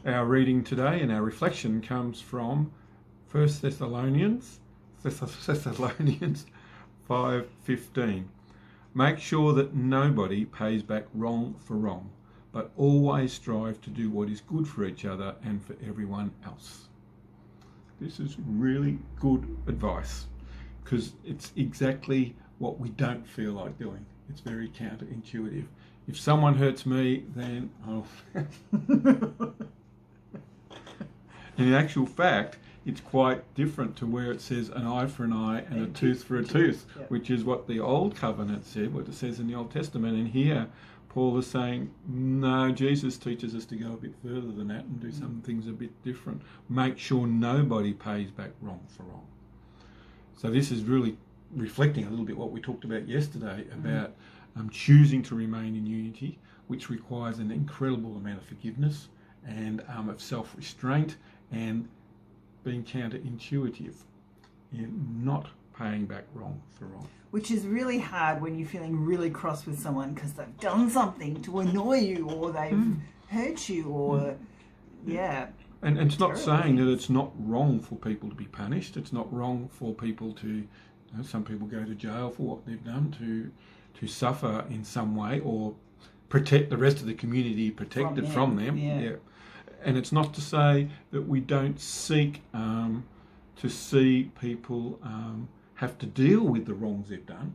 Our reading today and our reflection comes from 1 Thessalonians 5:15. Make sure that nobody pays back wrong for wrong, but always strive to do what is good for each other and for everyone else. This is really good advice because it's exactly what we don't feel like doing. It's very counterintuitive. If someone hurts me, then in actual fact, it's quite different to where it says an eye for an eye and a tooth for a tooth, which is what the Old Covenant said, what it says in the Old Testament. And here, Paul is saying, no, Jesus teaches us to go a bit further than that and do some things a bit different. Make sure nobody pays back wrong for wrong. So this is really reflecting a little bit what we talked about yesterday about choosing to remain in unity, which requires an incredible amount of forgiveness and of self-restraint and being counterintuitive in not paying back wrong for wrong. Which is really hard when you're feeling really cross with someone because they've done something to annoy you or they've hurt you or, And it's not saying that it's not wrong for people to be punished. It's not wrong for people to, some people go to jail for what they've done, to suffer in some way or protect the rest of the community protected from them. And it's not to say that we don't seek to see people have to deal with the wrongs they've done.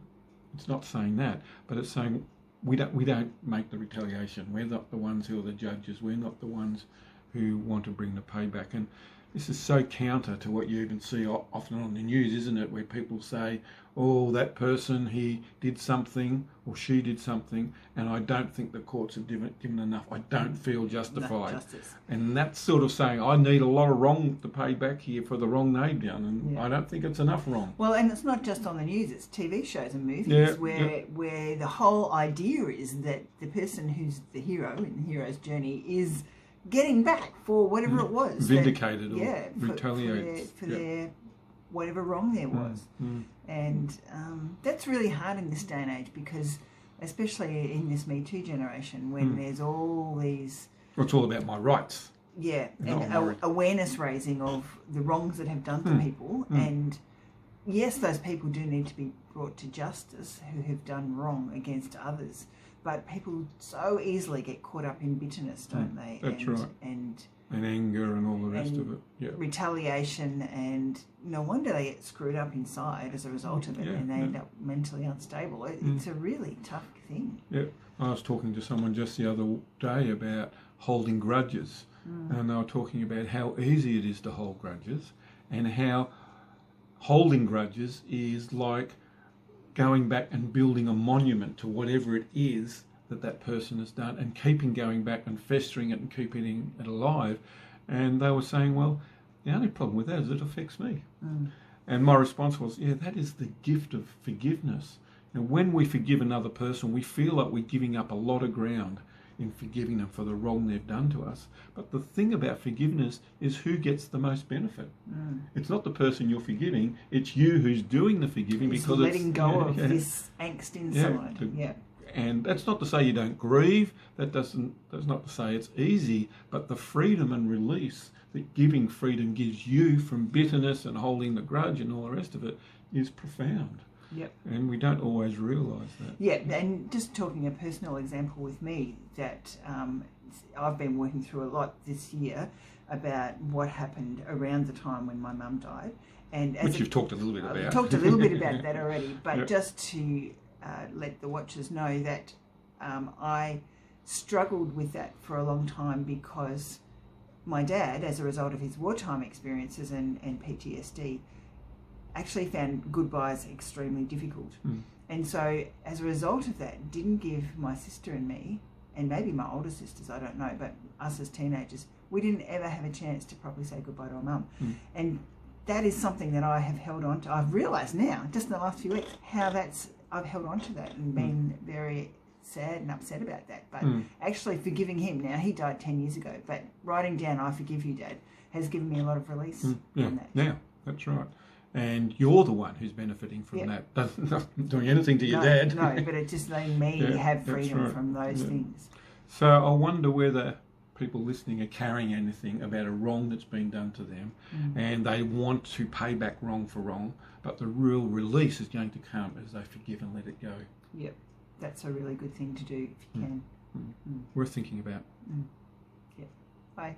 It's not saying that, but it's saying we don't make the retaliation. We're not the ones who are the judges. We're not the ones who want to bring the payback. And this is so counter to what you even see often on the news, isn't it? Where people say, oh, that person, he did something or she did something, and I don't think the courts have given enough. I don't feel justified. Justice. And that's sort of saying, I need a lot of wrong to pay back here for the wrong they've done, and I don't think it's enough wrong. Well, and it's not just on the news, it's TV shows and movies where the whole idea is that the person who's the hero in the hero's journey is getting back for whatever it was. Vindicated or retaliated. For their whatever wrong there was. And that's really hard in this day and age because, especially in this Me Too generation, when there's all these... Well, it's all about my rights. Yeah, and awareness raising of the wrongs that have done to people. And yes, those people do need to be brought to justice who have done wrong against others. But people so easily get caught up in bitterness, don't they? That's right. And anger and all the rest of it. Yeah. Retaliation, and no wonder they get screwed up inside as a result of it, and they end up mentally unstable. It's a really tough thing. Yeah. I was talking to someone just the other day about holding grudges, and they were talking about how easy it is to hold grudges and how holding grudges is like going back and building a monument to whatever it is that person has done and keeping going back and festering it and keeping it alive. And they were saying, well, the only problem with that is it affects me. And my response was, that is the gift of forgiveness. And when we forgive another person, we feel like we're giving up a lot of ground in forgiving them for the wrong they've done to us. But the thing about forgiveness is who gets the most benefit. It's not the person you're forgiving, it's you who's doing the forgiving, it's because letting go of this angst inside. And that's not to say you don't grieve, that's not to say it's easy, but the freedom and release that giving freedom gives you from bitterness and holding the grudge and all the rest of it is profound. And we don't always realise that. And just talking a personal example with me, that I've been working through a lot this year about what happened around the time when my mum died. And which you've talked a little bit about. I've talked a little bit about that already, but just to let the watchers know that I struggled with that for a long time because my dad, as a result of his wartime experiences and PTSD, actually found goodbyes extremely difficult. And so as a result of that, didn't give my sister and me, and maybe my older sisters, I don't know, but us as teenagers, we didn't ever have a chance to properly say goodbye to our mum. And that is something that I have held on to. I've realised now, just in the last few weeks, how I've held on to that and been very sad and upset about that. But actually forgiving him, now he died 10 years ago, but writing down I forgive you, Dad, has given me a lot of release on that. Yeah, that's right. And you're the one who's benefiting from that. Not doing anything to your dad. No, but it just letting me have freedom from those things. So I wonder whether people listening are carrying anything about a wrong that's been done to them, and they want to pay back wrong for wrong, but the real release is going to come as they forgive and let it go. Yep, that's a really good thing to do if you can. Worth thinking about. Yep. Bye.